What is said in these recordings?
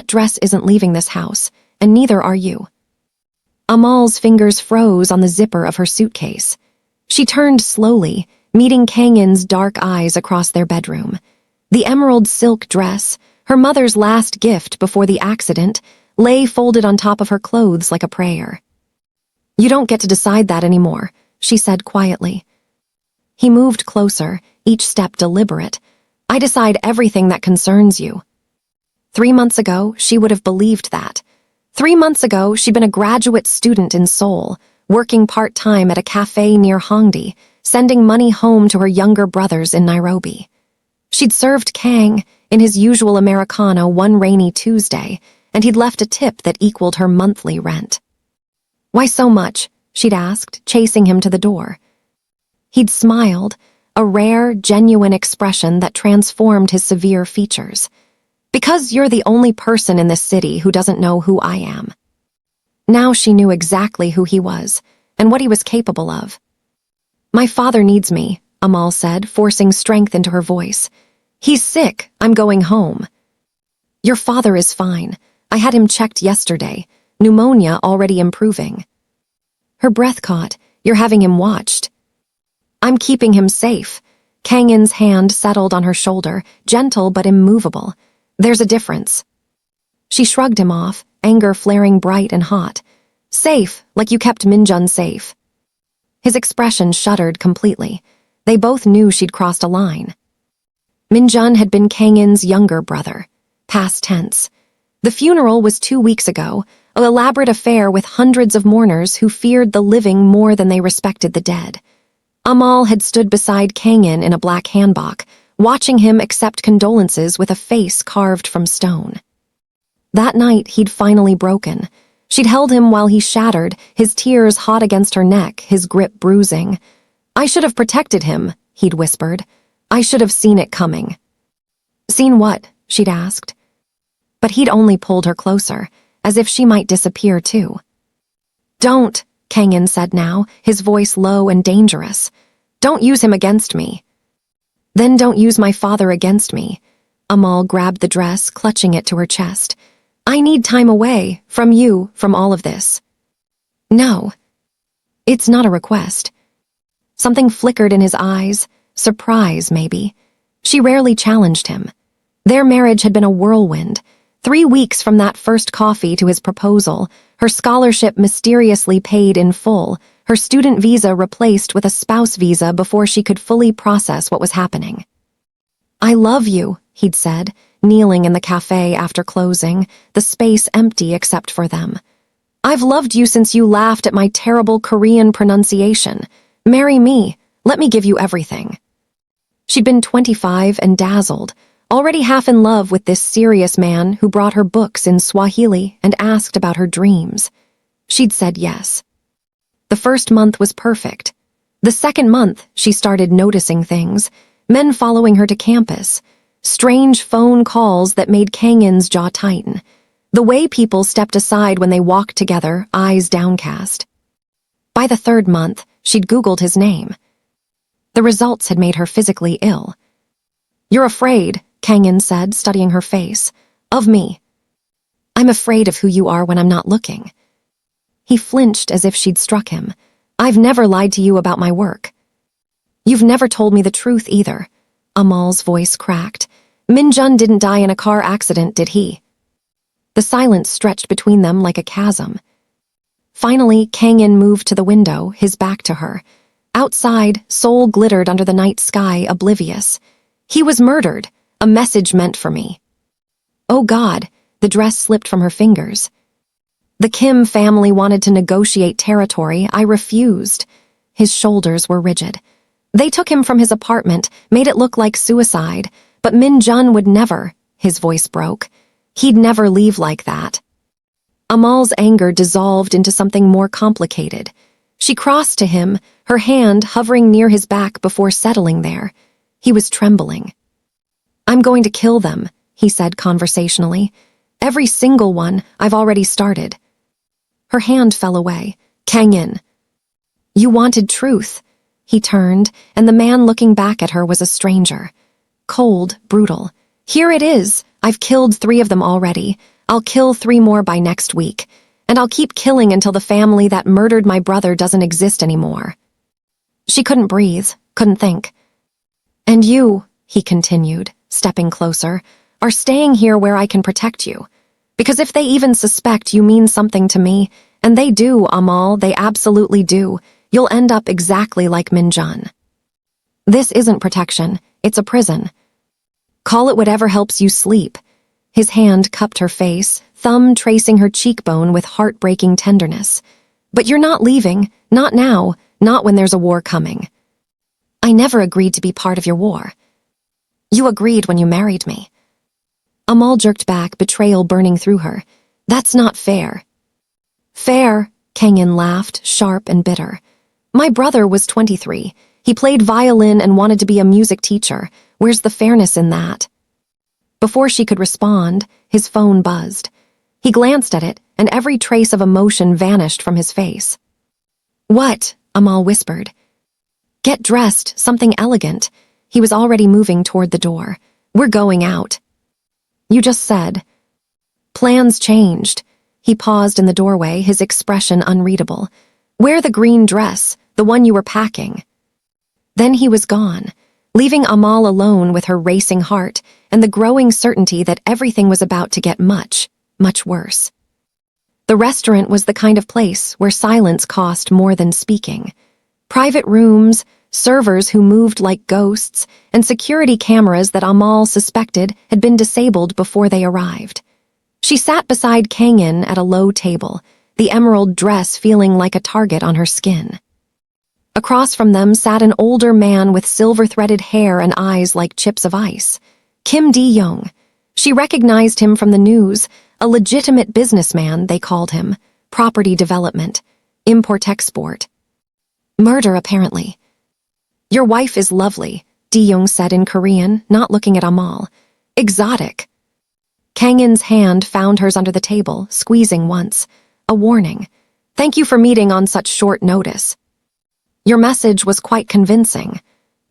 That dress isn't leaving this house, and neither are you." Amal's fingers froze on the zipper of her suitcase. She turned slowly, meeting Kang-in's dark eyes across their bedroom. The emerald silk dress, her mother's last gift before the accident, lay folded on top of her clothes like a prayer. "You don't get to decide that anymore," she said quietly. He moved closer, each step deliberate. "I decide everything that concerns you." 3 months ago, she would have believed that. 3 months ago, she'd been a graduate student in Seoul, working part-time at a cafe near Hongdae, sending money home to her younger brothers in Nairobi. She'd served Kang in his usual Americano one rainy Tuesday, and he'd left a tip that equaled her monthly rent. "Why so much?" she'd asked, chasing him to the door. He'd smiled, a rare, genuine expression that transformed his severe features. "Because you're the only person in this city who doesn't know who I am." Now she knew exactly who he was, and what he was capable of. "My father needs me," Amal said, forcing strength into her voice. "He's sick. I'm going home." "Your father is fine. I had him checked yesterday. Pneumonia already improving." Her breath caught. "You're having him watched." "I'm keeping him safe." Kang-in's hand settled on her shoulder, gentle but immovable. "There's a difference." She shrugged him off, anger flaring bright and hot. "Safe, like you kept Minjun safe." His expression shuddered completely. They both knew she'd crossed a line. Minjun had been Kang-in's younger brother. Past tense. The funeral was 2 weeks ago, an elaborate affair with hundreds of mourners who feared the living more than they respected the dead. Amal had stood beside Kang-in in a black hanbok, watching him accept condolences with a face carved from stone. That night, he'd finally broken. She'd held him while he shattered, his tears hot against her neck, his grip bruising. "I should have protected him," he'd whispered. "I should have seen it coming." "Seen what?" she'd asked. But he'd only pulled her closer, as if she might disappear too. "Don't," Kang-in said now, his voice low and dangerous. "Don't use him against me." "Then don't use my father against me." Amal grabbed the dress, clutching it to her chest. "I need time away, from you, from all of this." "No." "It's not a request." Something flickered in his eyes, surprise maybe. She rarely challenged him. Their marriage had been a whirlwind. 3 weeks from that first coffee to his proposal, her scholarship mysteriously paid in full, her student visa replaced with a spouse visa before she could fully process what was happening. "I love you," he'd said, kneeling in the cafe after closing, the space empty except for them. "I've loved you since you laughed at my terrible Korean pronunciation. Marry me. Let me give you everything." She'd been 25 and dazzled, already half in love with this serious man who brought her books in Swahili and asked about her dreams. She'd said yes. The first month was perfect. The second month, she started noticing things, men following her to campus, strange phone calls that made Kang-in's jaw tighten, the way people stepped aside when they walked together, eyes downcast. By the 3rd month, she'd Googled his name. The results had made her physically ill. "You're afraid," Kang-in said, studying her face. "Of me." "I'm afraid of who you are when I'm not looking." He flinched as if she'd struck him. "I've never lied to you about my work." "You've never told me the truth either." Amal's voice cracked. "Minjun didn't die in a car accident, did he?" The silence stretched between them like a chasm. Finally, Kang-in moved to the window, his back to her. Outside, Seoul glittered under the night sky, oblivious. "He was murdered. A message meant for me." "Oh God," the dress slipped from her fingers. "The Kim family wanted to negotiate territory. I refused." His shoulders were rigid. "They took him from his apartment, made it look like suicide, but Minjun would never," his voice broke. "He'd never leave like that." Amal's anger dissolved into something more complicated. She crossed to him, her hand hovering near his back before settling there. He was trembling. "I'm going to kill them," he said conversationally. "Every single one. I've already started." Her hand fell away. "Kang-in." "You wanted truth." He turned, and the man looking back at her was a stranger. Cold, brutal. "Here it is. I've killed 3 of them already. I'll kill 3 more by next week, and I'll keep killing until the family that murdered my brother doesn't exist anymore." She couldn't breathe, couldn't think. "And you," he continued, stepping closer, "are staying here where I can protect you. Because if they even suspect you mean something to me, and they do, Amal, they absolutely do, you'll end up exactly like Minjun. This isn't protection, it's a prison. Call it whatever helps you sleep." His hand cupped her face, thumb tracing her cheekbone with heartbreaking tenderness. "But you're not leaving, not now, not when there's a war coming. I never agreed to be part of your war. You agreed when you married me." Amal jerked back, betrayal burning through her. "That's not fair." "Fair," Kang-in laughed, sharp and bitter. "My brother was 23. He played violin and wanted to be a music teacher. Where's the fairness in that?" Before she could respond, his phone buzzed. He glanced at it, and every trace of emotion vanished from his face. "What?" Amal whispered. "Get dressed, something elegant." He was already moving toward the door. "We're going out." "You just said." "Plans changed." He paused in the doorway, his expression unreadable. "Wear the green dress, the one you were packing." Then he was gone, leaving Amal alone with her racing heart and the growing certainty that everything was about to get much, much worse. The restaurant was the kind of place where silence cost more than speaking. Private rooms, servers who moved like ghosts, and security cameras that Amal suspected had been disabled before they arrived. She sat beside Kang-in at a low table, the emerald dress feeling like a target on her skin. Across from them sat an older man with silver-threaded hair and eyes like chips of ice. Kim D-young. She recognized him from the news, a legitimate businessman, they called him. Property development. Import-export. Murder, apparently. "Your wife is lovely," D-young said in Korean, not looking at Amal. "Exotic." Kang-in's hand found hers under the table, squeezing once. A warning. "Thank you for meeting on such short notice." "Your message was quite convincing."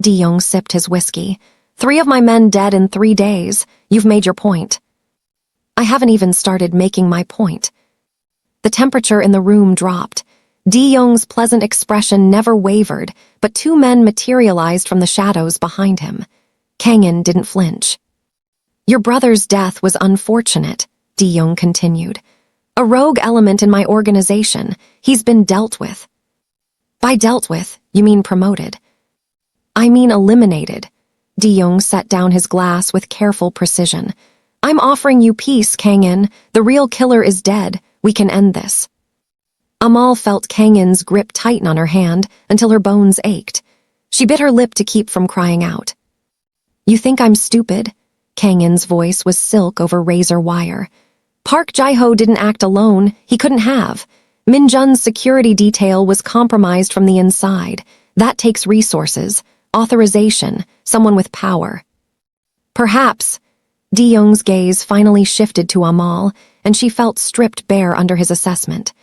D-young sipped his whiskey. 3 of my men dead in 3 days. You've made your point." "I haven't even started making my point." The temperature in the room dropped. D-young's pleasant expression never wavered, but 2 men materialized from the shadows behind him. Kang-in didn't flinch. "Your brother's death was unfortunate," D-young continued. "A rogue element in my organization. He's been dealt with." "By dealt with, you mean promoted." "I mean eliminated." D-young set down his glass with careful precision. "I'm offering you peace, Kang-in. The real killer is dead. We can end this." Amal felt Kang-in's grip tighten on her hand until her bones ached. She bit her lip to keep from crying out. "You think I'm stupid?" Kang-in's voice was silk over razor wire. "Park Jae-ho didn't act alone. He couldn't have. Minjun's security detail was compromised from the inside. That takes resources, authorization, someone with power." "Perhaps." D-young's gaze finally shifted to Amal, and she felt stripped bare under his assessment.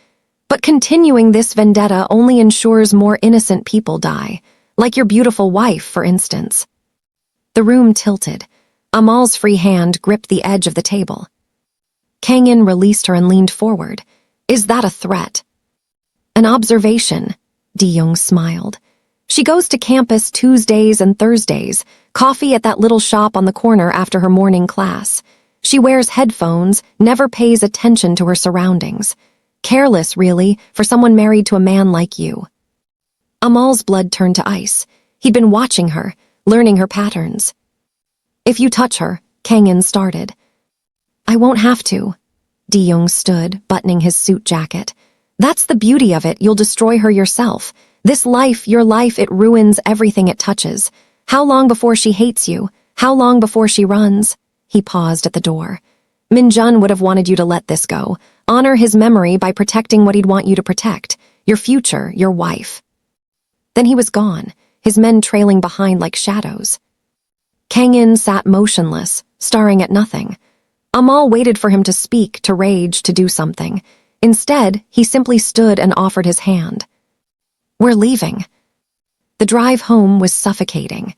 "But continuing this vendetta only ensures more innocent people die, like your beautiful wife, for instance." The room tilted. Amal's free hand gripped the edge of the table. Kang-in released her and leaned forward. "Is that a threat?" "An observation," D-young smiled. "She goes to campus Tuesdays and Thursdays, coffee at that little shop on the corner after her morning class. She wears headphones, never pays attention to her surroundings. Careless, really, for someone married to a man like you." Amal's blood turned to ice. He'd been watching her, learning her patterns. "If you touch her," Kang-in started. "I won't have to." D-young stood, buttoning his suit jacket. "That's the beauty of it, you'll destroy her yourself. This life, your life, it ruins everything it touches. How long before she hates you? How long before she runs?" He paused at the door. "Minjun would have wanted you to let this go. Honor his memory by protecting what he'd want you to protect. Your future, your wife." Then he was gone, his men trailing behind like shadows. Kang-in sat motionless, staring at nothing. Amal waited for him to speak, to rage, to do something. Instead, he simply stood and offered his hand. "We're leaving." The drive home was suffocating.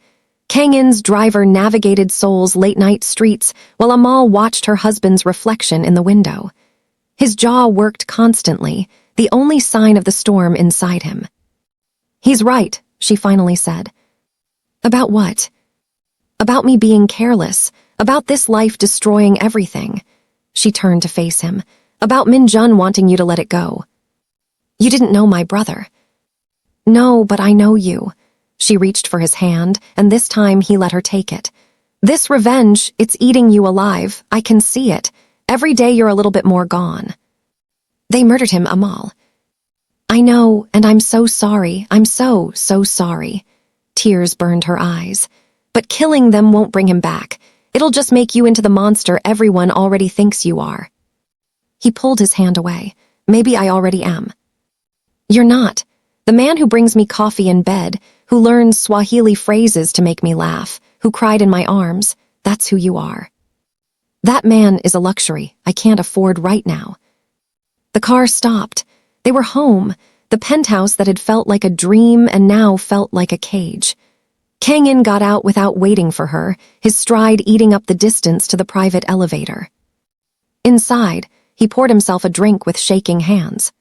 Kang-in's driver navigated Seoul's late-night streets while Amal watched her husband's reflection in the window. His jaw worked constantly, the only sign of the storm inside him. "He's right," she finally said. "About what?" "About me being careless, about this life destroying everything." She turned to face him. "About Min-jun wanting you to let it go." "You didn't know my brother." "No, but I know you." She reached for his hand, and this time he let her take it. "This revenge, it's eating you alive. I can see it. Every day you're a little bit more gone." "They murdered him, Amal." "I know, and I'm so sorry. I'm so sorry." Tears burned her eyes. "But killing them won't bring him back. It'll just make you into the monster everyone already thinks you are." He pulled his hand away. "Maybe I already am." "You're not. The man who brings me coffee in bed, who learns Swahili phrases to make me laugh, who cried in my arms, that's who you are. That man is a luxury I can't afford right now." The car stopped. They were home, the penthouse that had felt like a dream and now felt like a cage. Kang-in got out without waiting for her, his stride eating up the distance to the private elevator. Inside, he poured himself a drink with shaking hands.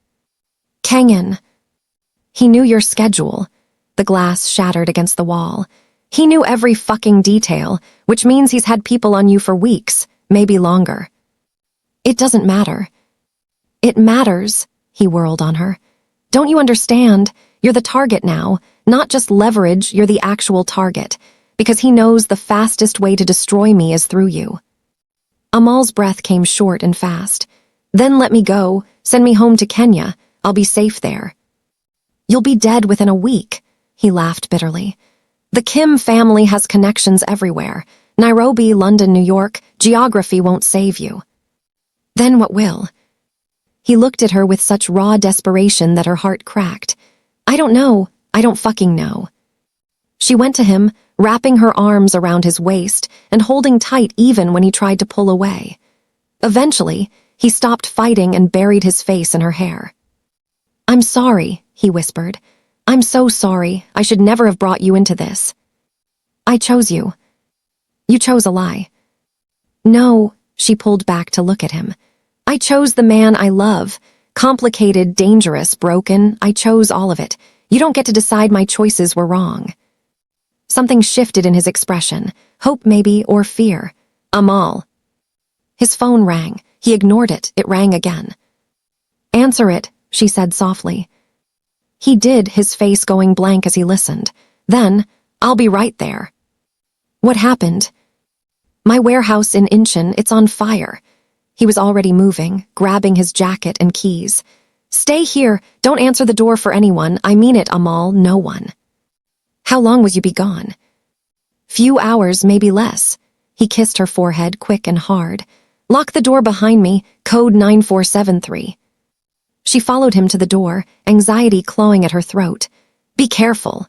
"Kang-in." "He knew your schedule." The glass shattered against the wall. "He knew every fucking detail, which means he's had people on you for weeks, maybe longer." "It doesn't matter." "It matters," he whirled on her. "Don't you understand? You're the target now. Not just leverage, you're the actual target. Because he knows the fastest way to destroy me is through you." Amal's breath came short and fast. "Then let me go. Send me home to Kenya. I'll be safe there." "You'll be dead within a week," he laughed bitterly. "The Kim family has connections everywhere. Nairobi, London, New York. Geography won't save you." "Then what will?" He looked at her with such raw desperation that her heart cracked. "I don't know. I don't fucking know." She went to him, wrapping her arms around his waist and holding tight even when he tried to pull away. Eventually, he stopped fighting and buried his face in her hair. "I'm sorry," he whispered. "I'm so sorry. I should never have brought you into this. I chose you." "You chose a lie." "No," she pulled back to look at him. "I chose the man I love. Complicated, dangerous, broken. I chose all of it. You don't get to decide my choices were wrong." Something shifted in his expression. Hope maybe, or fear. "Amal." His phone rang. He ignored it. It rang again. "Answer it," she said softly. He did, his face going blank as he listened. Then, "I'll be right there." "What happened?" "My warehouse in Incheon, it's on fire." He was already moving, grabbing his jacket and keys. "Stay here. Don't answer the door for anyone. I mean it, Amal, no one." "How long will you be gone?" "Few hours, maybe less." He kissed her forehead, quick and hard. "Lock the door behind me, code 9473. She followed him to the door, anxiety clawing at her throat. "Be careful."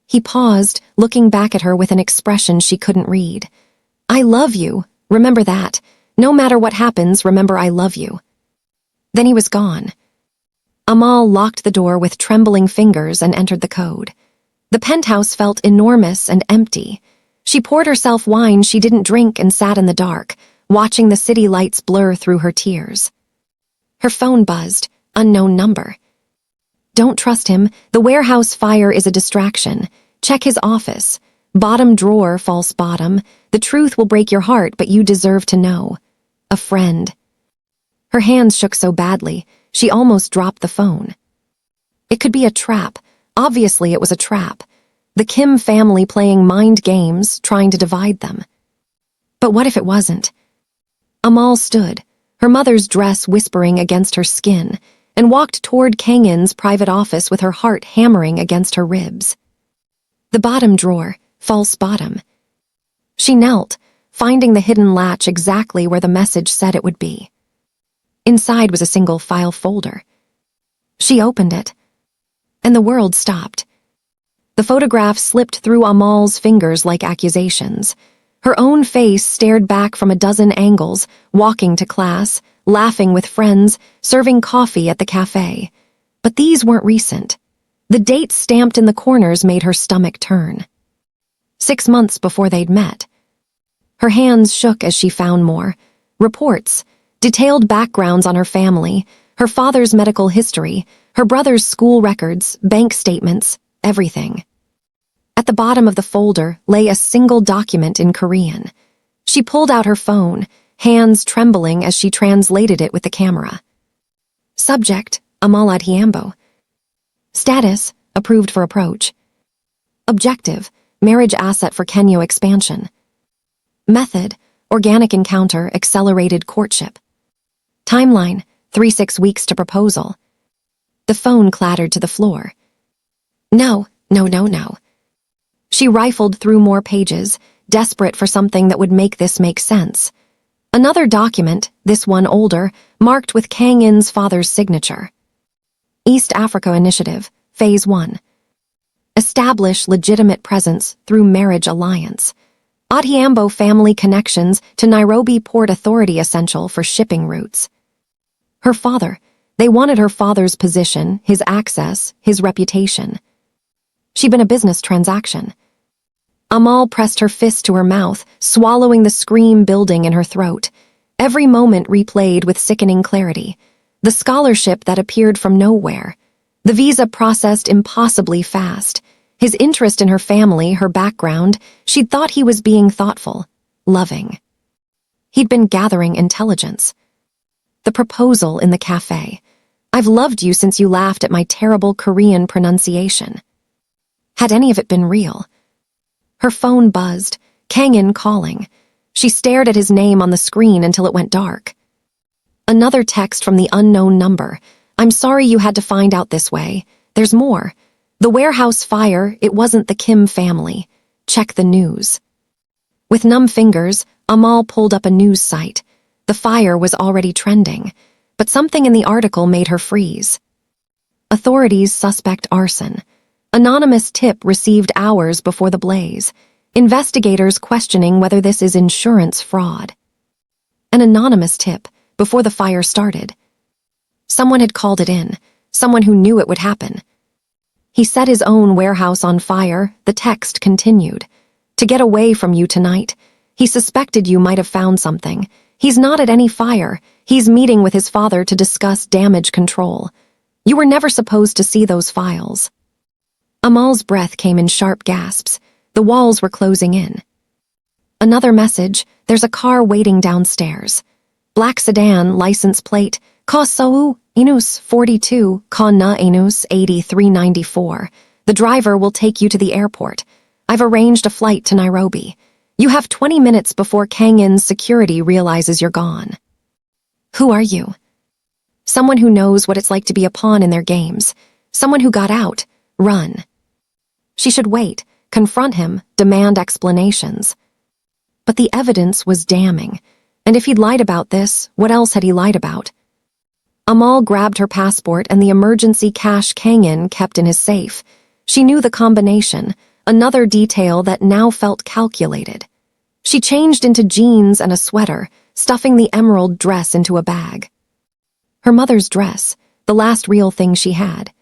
He paused, looking back at her with an expression she couldn't read. "I love you. Remember that. No matter what happens, remember I love you." Then he was gone. Amal locked the door with trembling fingers and entered the code. The penthouse felt enormous and empty. She poured herself wine she didn't drink and sat in the dark, watching the city lights blur through her tears. Her phone buzzed. Unknown number. "Don't trust him. The warehouse fire is a distraction. Check his office. Bottom drawer, false bottom. The truth will break your heart, but you deserve to know. A friend." Her hands shook so badly, she almost dropped the phone. It could be a trap. Obviously it was a trap. The Kim family playing mind games, trying to divide them. But what if it wasn't? Amal stood, her mother's dress whispering against her skin, and walked toward Kang-in's private office with her heart hammering against her ribs. The bottom drawer, false bottom. She knelt, finding the hidden latch exactly where the message said it would be. Inside was a single file folder. She opened it, and the world stopped. The photograph slipped through Amal's fingers like accusations. Her own face stared back from a dozen angles, walking to class, laughing with friends, serving coffee at the cafe. But these weren't recent. The dates stamped in the corners made her stomach turn. 6 months before they'd met. Her hands shook as she found more. Reports, detailed backgrounds on her family, her father's medical history, her brother's school records, bank statements, everything. At the bottom of the folder lay a single document in Korean. She pulled out her phone, hands trembling as she translated it with the camera. Subject, Amal Adhiambo. Status, approved for approach. Objective, marriage asset for Kenyo expansion. Method, organic encounter, accelerated courtship. Timeline, 3-6 weeks to proposal. The phone clattered to the floor. No. She rifled through more pages, desperate for something that would make this make sense. Another document, this one older, marked with Kang-in's father's signature. East Africa Initiative, Phase 1. Establish legitimate presence through marriage alliance. Adhiambo family connections to Nairobi Port Authority essential for shipping routes. Her father. They wanted her father's position, his access, his reputation. She'd been a business transaction. Amal pressed her fist to her mouth, swallowing the scream building in her throat. Every moment replayed with sickening clarity. The scholarship that appeared from nowhere. The visa processed impossibly fast. His interest in her family, her background, she'd thought he was being thoughtful, loving. He'd been gathering intelligence. The proposal in the cafe. I've loved you since you laughed at my terrible Korean pronunciation. Had any of it been real? Her phone buzzed, Kang-in calling. She stared at his name on the screen until it went dark. Another text from the unknown number. I'm sorry you had to find out this way. There's more. The warehouse fire, it wasn't the Kim family. Check the news. With numb fingers, Amal pulled up a news site. The fire was already trending, but something in the article made her freeze. Authorities suspect arson. Anonymous tip received hours before the blaze. Investigators questioning whether this is insurance fraud. An anonymous tip, before the fire started. Someone had called it in, someone who knew it would happen. He set his own warehouse on fire, the text continued. To get away from you tonight. He suspected you might have found something. He's not at any fire. He's meeting with his father to discuss damage control. You were never supposed to see those files. Amal's breath came in sharp gasps. The walls were closing in. Another message, there's a car waiting downstairs. Black sedan, license plate, Kosou, Inus 42, Kana Inus 8394. The driver will take you to the airport. I've arranged a flight to Nairobi. You have 20 minutes before Kang-in's security realizes you're gone. Who are you? Someone who knows what it's like to be a pawn in their games. Someone who got out. Run. She should wait, confront him, demand explanations. But the evidence was damning. And if he'd lied about this, what else had he lied about? Amal grabbed her passport and the emergency cash Kang-in kept in his safe. She knew the combination, another detail that now felt calculated. She changed into jeans and a sweater, stuffing the emerald dress into a bag. Her mother's dress, the last real thing she had.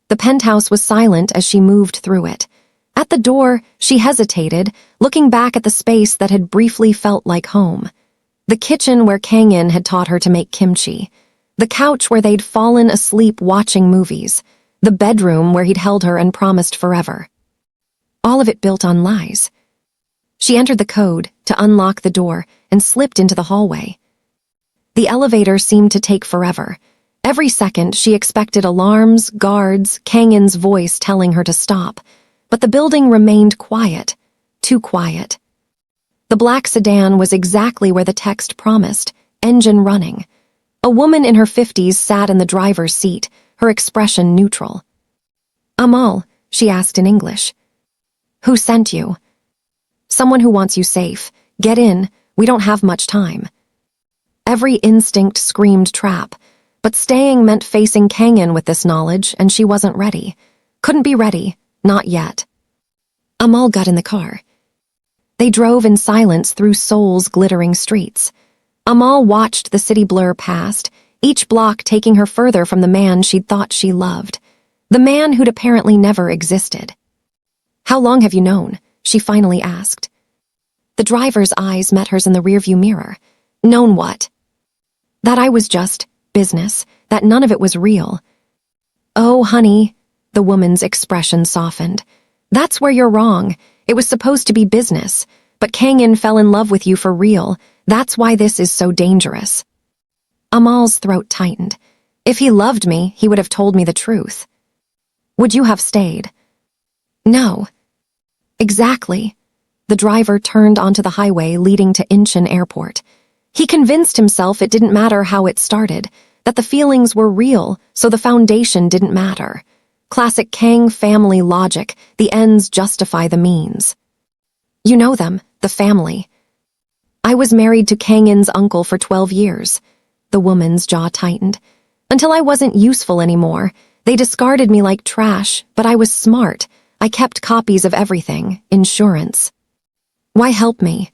The penthouse was silent as she moved through it. At the door, she hesitated, looking back at the space that had briefly felt like home. The kitchen where Kang-in had taught her to make kimchi. The couch where they'd fallen asleep watching movies. The bedroom where he'd held her and promised forever. All of it built on lies. She entered the code to unlock the door and slipped into the hallway. The elevator seemed to take forever. Every second, she expected alarms, guards, Kang-in's voice telling her to stop. But the building remained quiet. Too quiet. The black sedan was exactly where the text promised, engine running. A woman in her 50s sat in the driver's seat, her expression neutral. Amal, she asked in English. Who sent you? Someone who wants you safe. Get in, we don't have much time. Every instinct screamed trap. But staying meant facing Kang-in with this knowledge, and she wasn't ready. Couldn't be ready, not yet. Amal got in the car. They drove in silence through Seoul's glittering streets. Amal watched the city blur past, each block taking her further from the man she'd thought she loved. The man who'd apparently never existed. How long have you known? she finally asked. The driver's eyes met hers in the rearview mirror. Known what? That I was just business, that none of it was real. Oh, honey, the woman's expression softened. That's where you're wrong. It was supposed to be business, but Kang-in fell in love with you for real. That's why this is so dangerous. Amal's throat tightened. If he loved me, he would have told me the truth. Would you have stayed? No. Exactly. The driver turned onto the highway leading to Incheon Airport. He convinced himself it didn't matter how it started, that the feelings were real, so the foundation didn't matter. Classic Kang family logic, the ends justify the means. You know them, the family. I was married to Kang-in's uncle for 12 years. The woman's jaw tightened. Until I wasn't useful anymore. They discarded me like trash, but I was smart. I kept copies of everything, insurance. Why help me?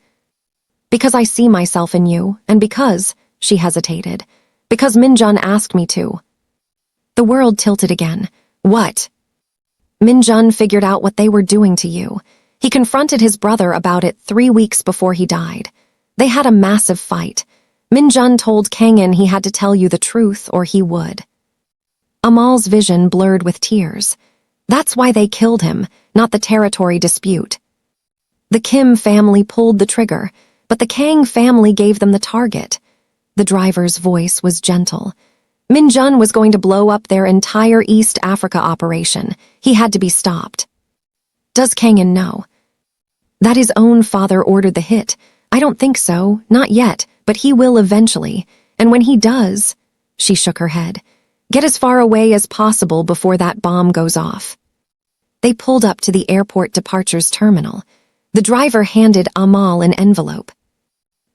Because I see myself in you, and because, she hesitated, because Minjun asked me to. The world tilted again. What? Minjun figured out what they were doing to you. He confronted his brother about it 3 weeks before he died. They had a massive fight. Minjun told Kang-in he had to tell you the truth or he would. Amal's vision blurred with tears. That's why they killed him, not the territory dispute. The Kim family pulled the trigger, but the Kang family gave them the target. The driver's voice was gentle. Minjun was going to blow up their entire East Africa operation. He had to be stopped. Does Kang-in know? That his own father ordered the hit. I don't think so, not yet, but he will eventually. And when he does, she shook her head, get as far away as possible before that bomb goes off. They pulled up to the airport departures terminal. The driver handed Amal an envelope.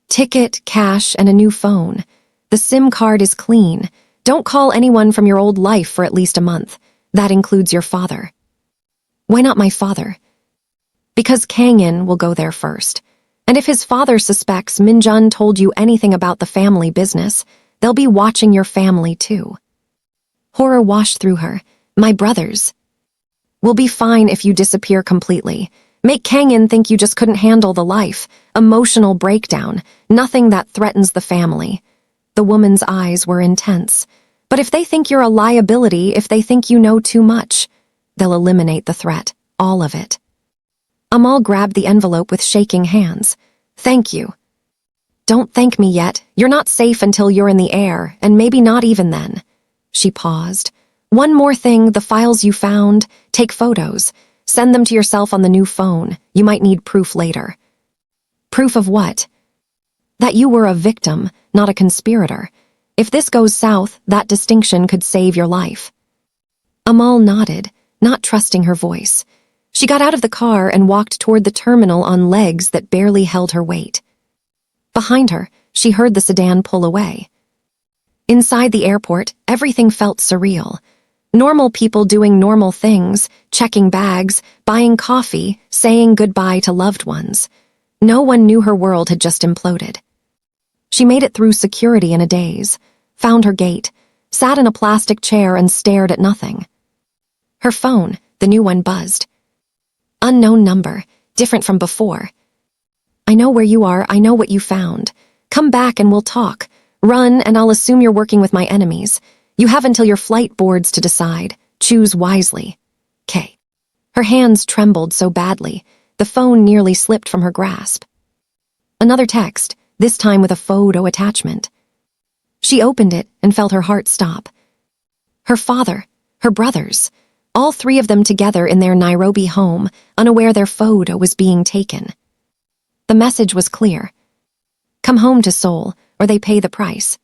Ticket, cash, and a new phone. The SIM card is clean. Don't call anyone from your old life for at least a month. That includes your father. Why not my father? Because Kang-in will go there first. And if his father suspects Minjun told you anything about the family business, they'll be watching your family too. Horror washed through her. My brothers. We'll be fine if you disappear completely. Make Kang-in think you just couldn't handle the life. Emotional breakdown. Nothing that threatens the family. The woman's eyes were intense. But if they think you're a liability, if they think you know too much, they'll eliminate the threat. All of it. Amal grabbed the envelope with shaking hands. Thank you. Don't thank me yet. You're not safe until you're in the air, and maybe not even then. She paused. One more thing, the files you found, take photos. Send them to yourself on the new phone. You might need proof later. Proof of what? That you were a victim, not a conspirator. If this goes south, that distinction could save your life. Amal nodded, not trusting her voice. She got out of the car and walked toward the terminal on legs that barely held her weight. Behind her, she heard the sedan pull away. Inside the airport, everything felt surreal. Normal people doing normal things, checking bags, buying coffee, saying goodbye to loved ones. No one knew her world had just imploded. She made it through security in a daze, found her gate, sat in a plastic chair and stared at nothing. Her phone, the new one, buzzed. Unknown number, different from before. I know where you are, I know what you found. Come back and we'll talk. Run and I'll assume you're working with my enemies. You have until your flight boards to decide. Choose wisely. K. Her hands trembled so badly, the phone nearly slipped from her grasp. Another text, this time with a photo attachment. She opened it and felt her heart stop. Her father, her brothers, all 3 of them together in their Nairobi home, unaware their photo was being taken. The message was clear. Come home to Seoul, or they pay the price.